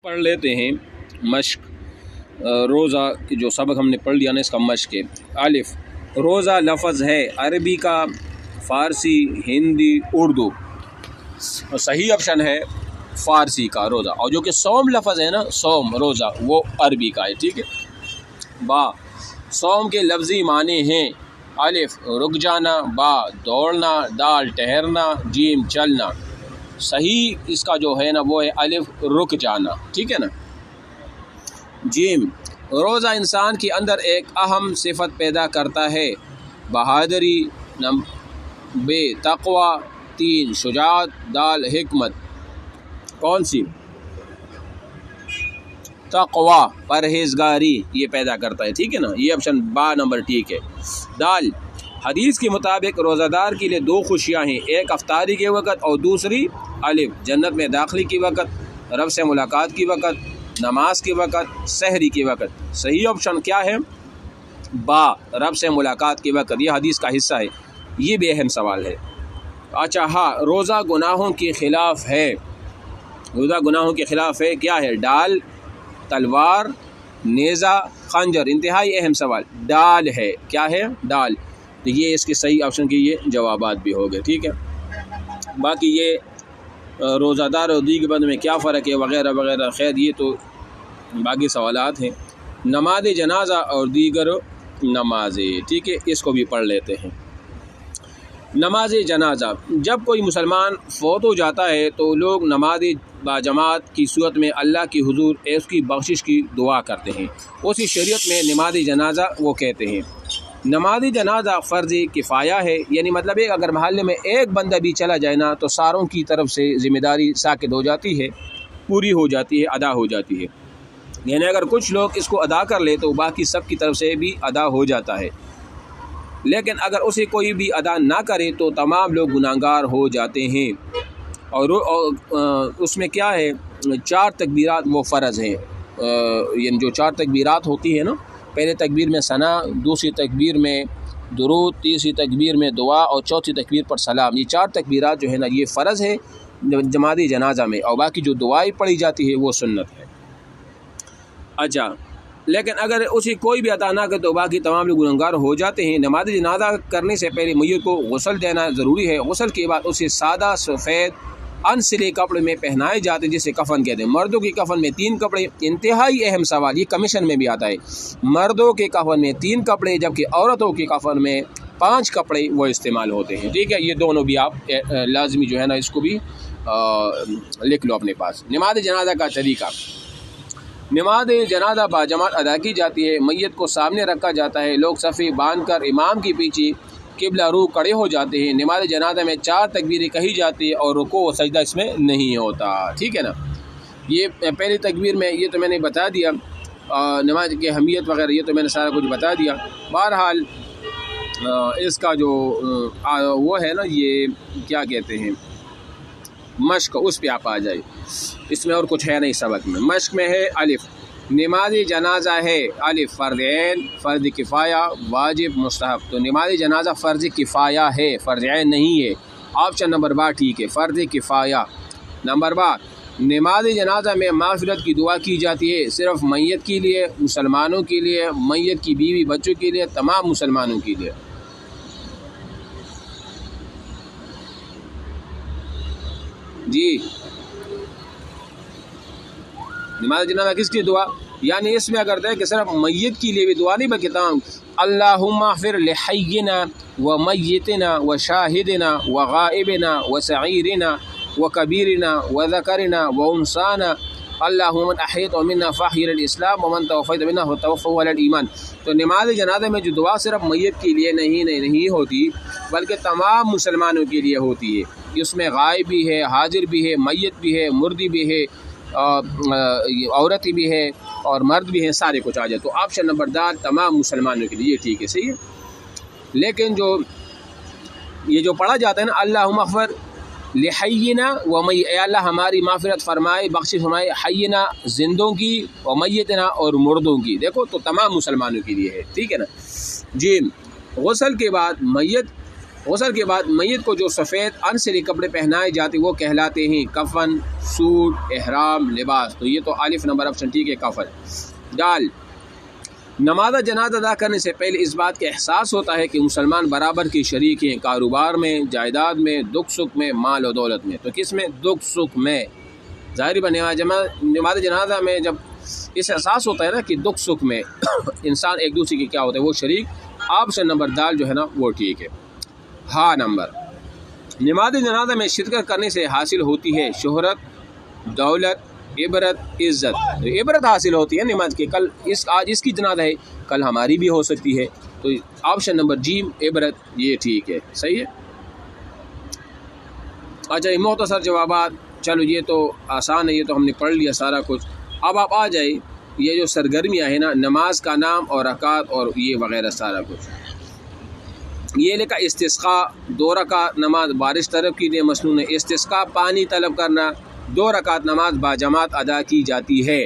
پڑھ لیتے ہیں مشق روزہ کی جو سبق ہم نے پڑھ لیا نا اس کا مشق ہے۔ الف، روزہ لفظ ہے عربی کا، فارسی، ہندی، اردو، صحیح آپشن ہے فارسی کا روزہ، اور جو کہ صوم لفظ ہے نا، صوم روزہ وہ عربی کا ہے، ٹھیک ہے۔ با، صوم کے لفظی معنی ہیں الف رک جانا، با دوڑنا، دال ٹہرنا، جیم چلنا۔ صحیح اس کا جو ہے نا وہ ہے الف رک جانا، ٹھیک ہے نا۔ جیم، روزہ انسان کے اندر ایک اہم صفت پیدا کرتا ہے، بہادری، بے تقوی، تین شجاعت، دال حکمت۔ کون سی؟ تقوی، پرہیزگاری، یہ پیدا کرتا ہے، ٹھیک ہے نا، یہ آپشن با نمبر ٹھیک ہے۔ دال، حدیث کے مطابق روزہ دار کے لیے دو خوشیاں ہیں، ایک افطاری کے وقت اور دوسری الف جنت میں داخلے کے وقت، رب سے ملاقات کے وقت، نماز کے وقت، سحری کے وقت۔ صحیح آپشن کیا ہے؟ با، رب سے ملاقات کے وقت، یہ حدیث کا حصہ ہے، یہ بھی اہم سوال ہے۔ اچھا ہاں، روزہ گناہوں کے خلاف ہے، روزہ گناہوں کے خلاف ہے، کیا ہے؟ ڈال، تلوار، نیزہ، خنجر۔ انتہائی اہم سوال ڈال ہے، کیا ہے؟ ڈال۔ تو یہ اس کے صحیح آپشن کے یہ جوابات بھی ہو گئے، ٹھیک ہے۔ باقی یہ روزہ دار اور دیگر بندوں میں کیا فرق ہے وغیرہ وغیرہ، خیر یہ تو باقی سوالات ہیں۔ نماز جنازہ اور دیگر نمازیں، ٹھیک ہے، اس کو بھی پڑھ لیتے ہیں۔ نماز جنازہ، جب کوئی مسلمان فوت ہو جاتا ہے تو لوگ نماز باجماعت کی صورت میں اللہ کی حضور اس کی بخشش کی دعا کرتے ہیں، اسی شریعت میں نماز جنازہ وہ کہتے ہیں۔ نماز جنازہ فرض کفایہ ہے، یعنی مطلب ہے اگر محلے میں ایک بندہ بھی چلا جائے نا تو ساروں کی طرف سے ذمہ داری ساقط ہو جاتی ہے، پوری ہو جاتی ہے، ادا ہو جاتی ہے۔ یعنی اگر کچھ لوگ اس کو ادا کر لے تو باقی سب کی طرف سے بھی ادا ہو جاتا ہے، لیکن اگر اسے کوئی بھی ادا نہ کرے تو تمام لوگ گناہگار ہو جاتے ہیں۔ اور اس میں کیا ہے؟ 4 تکبیرات وہ فرض ہیں، یعنی جو 4 تکبیرات ہوتی ہے نا، پہلے تکبیر میں ثنا، دوسری تکبیر میں درود، تیسری تکبیر میں دعا اور چوتھی تکبیر پر سلام، یہ 4 تکبیرات جو ہے نا یہ فرض ہے نماز جنازہ میں، اور باقی جو دعائیں پڑھی جاتی ہے وہ سنت ہے۔ اچھا، لیکن اگر اسے کوئی بھی ادا نہ کرے تو باقی تمام لوگ گنہگار ہو جاتے ہیں۔ نماز جنازہ کرنے سے پہلے میت کو غسل دینا ضروری ہے، غسل کے بعد اسے سادہ سفید انسلے کپڑے میں پہنائے جاتے ہیں جسے کفن کہتے ہیں۔ مردوں کے کفن میں 3 کپڑے، انتہائی اہم سوال، یہ کمیشن میں بھی آتا ہے، مردوں کے کفن میں 3 کپڑے جبکہ عورتوں کے کفن میں 5 کپڑے وہ استعمال ہوتے ہیں، ٹھیک ہے۔ یہ دونوں بھی آپ لازمی جو ہے نا اس کو بھی لکھ لو اپنے پاس۔ نماز جنازہ کا طریقہ، نماز جنازہ باجماعت ادا کی جاتی ہے، میت کو سامنے رکھا جاتا ہے، لوگ صفیں باندھ کر امام کے پیچھے قبلہ رو کھڑے ہو جاتے ہیں۔ نماز جنازہ میں 4 تکبیریں کہی جاتی ہے اور رکوع و سجدہ اس میں نہیں ہوتا، ٹھیک ہے نا۔ یہ پہلی تکبیر میں یہ تو میں نے بتا دیا، نماز کی اہمیت وغیرہ یہ تو میں نے سارا کچھ بتا دیا۔ بہرحال اس کا جو وہ ہے نا، یہ کیا کہتے ہیں، مشق، اس پہ آپ آ جائے، اس میں اور کچھ ہے نہیں سبق میں۔ مشق میں ہے الف نماز جنازہ ہے، الف فرض عین، فرض کفایہ، واجب، مستحب۔ تو نماز جنازہ فرض کفایہ ہے، فرض عین نہیں ہے، آپشن نمبر با ٹھیک ہے، فرض کفایہ۔ نمبر با، نماز جنازہ میں مغفرت کی دعا کی جاتی ہے، صرف میت کے لیے، مسلمانوں کے لیے، میت کی بیوی بچوں کے لیے، تمام مسلمانوں کے لیے۔ جی، نماز جنازہ کس کی دعا؟ یعنی اس میں اگر کہ صرف میت کے لیے بھی دعا نہیں بلکہ تمام، اللہم اغفر لحینا و میتنا و شاہدنا و غائبنا و صغیرنا و کبیرنا و ذکرنا و انسانا، اللہم من احییت منا فاحیی الاسلام ومن توفیت منا فتوفہ علی الایمان۔ تو نماز جنازہ میں جو دعا صرف میت کے لیے نہیں ہوتی بلکہ تمام مسلمانوں کے لیے ہوتی ہے، اس میں غائب بھی ہے، حاضر بھی ہے، میت بھی ہے، مردی بھی ہے، عورت بھی ہے اور مرد بھی ہیں، سارے کچھ آ جائے۔ تو آپشن نمبر دال تمام مسلمانوں کے لیے، یہ ٹھیک ہے، صحیح ہے۔ لیکن یہ جو پڑھا جاتا ہے نا، اللہم اغفر لحینا و میت، اے اللہ ہماری معافرت فرمائے، بخشش فرمائے، حینا زندوں کی، و میتنا اور مردوں کی، دیکھو تو تمام مسلمانوں کے لیے ہے، ٹھیک ہے نا۔ جی، غسل کے بعد میت غسل کے بعد میت کو جو سفید ان سے کپڑے پہنائے جاتے وہ کہلاتے ہیں کفن، سوٹ، احرام، لباس. تو یہ تو الف نمبر آپشن ٹھیک ہے کفن. دال نماز جنازہ ادا کرنے سے پہلے اس بات کا احساس ہوتا ہے کہ مسلمان برابر کے شریک ہیں کاروبار میں، جائیداد میں، دکھ سکھ میں، مال و دولت میں. تو کس میں؟ دکھ سکھ میں. ظاہری نماز جنازہ میں جب اس احساس ہوتا ہے نا کہ دکھ سکھ میں انسان ایک دوسرے کی کیا ہوتا ہے وہ شریک. آپشن نمبر دال جو ہے نا وہ ٹھیک ہے. ہاں نمبر نماز جنازہ میں شرکت کرنے سے حاصل ہوتی ہے شہرت، دولت، عبرت، عزت. عبرت حاصل ہوتی ہے نماز کی. آج اس کی جنازہ ہے، کل ہماری بھی ہو سکتی ہے. تو آپشن نمبر جیم عبرت یہ ٹھیک ہے، صحیح ہے. اچھا یہ مختصر جوابات، چلو یہ تو آسان ہے، یہ تو ہم نے پڑھ لیا سارا کچھ. اب آپ آ جائے یہ جو سرگرمیاں ہیں نا، نماز کا نام اور رکعت اور یہ وغیرہ سارا کچھ. یہ لکھا استسقاء 2 رکعت نماز بارش طلب کی دے مسنون ہے. استسقاء پانی طلب کرنا، 2 رکعت نماز باجماعت ادا کی جاتی ہے،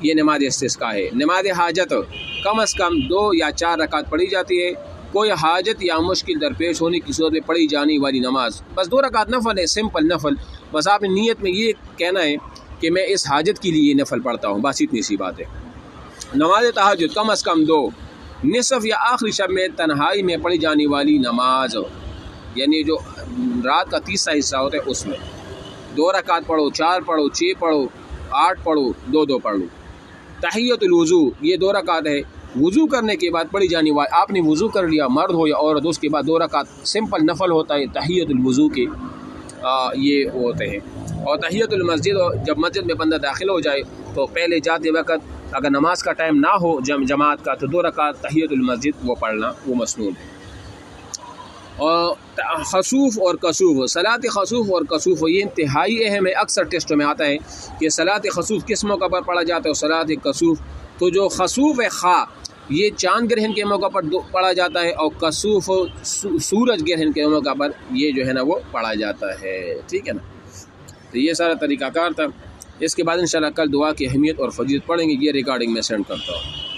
یہ نماز استسقاء ہے. نماز حاجت کم از کم 2 یا 4 رکعت پڑھی جاتی ہے. کوئی حاجت یا مشکل درپیش ہونے کی صورت میں پڑھی جانے والی نماز بس 2 رکعت نفل ہے، سمپل نفل. بس آپ نے نیت میں یہ کہنا ہے کہ میں اس حاجت کے لیے یہ نفل پڑھتا ہوں، بس اتنی سی بات ہے. نماز تہجد کم از کم 2، نصف یا آخری شب میں تنہائی میں پڑھی جانے والی نماز، یعنی جو رات کا تیسرا حصہ ہوتا ہے اس میں 2 رکعت پڑھو، 4 پڑھو، 6 پڑھو، 8 پڑھو، 2 پڑھ لو. تحیۃ الوضو یہ 2 رکعت ہے، وضو کرنے کے بعد پڑھی جانے والی. آپ نے وضو کر لیا مرد ہو یا عورت، اس کے بعد 2 رکعت سمپل نفل ہوتا ہے تحیۃ الوضو کے یہ ہوتے ہیں. اور تحیۃ المسجد جب مسجد میں بندہ داخل ہو جائے تو پہلے جاتے وقت اگر نماز کا ٹائم نہ ہو جماعت کا تو 2 رکعت تحیۃ المسجد وہ پڑھنا وہ مسنون ہے. اور خسوف اور کسوف، صلاۃ خسوف اور کسوف یہ انتہائی اہم ہے. اکثر ٹیسٹوں میں آتا ہے کہ صلاۃ خسوف کس موقع پر پڑھا جاتا ہے اور صلاۃ کسوف. تو جو خسوف خا یہ چاند گرہن کے موقع پر پڑھا جاتا ہے، اور کسوف سورج گرہن کے موقع پر یہ جو ہے نا وہ پڑھا جاتا ہے. ٹھیک ہے نا. تو یہ سارا طریقہ کار تھا. اس کے بعد انشاءاللہ کل دعا کی اہمیت اور فضیلت پڑھیں گے. یہ ریکارڈنگ میں سینڈ کرتا ہوں.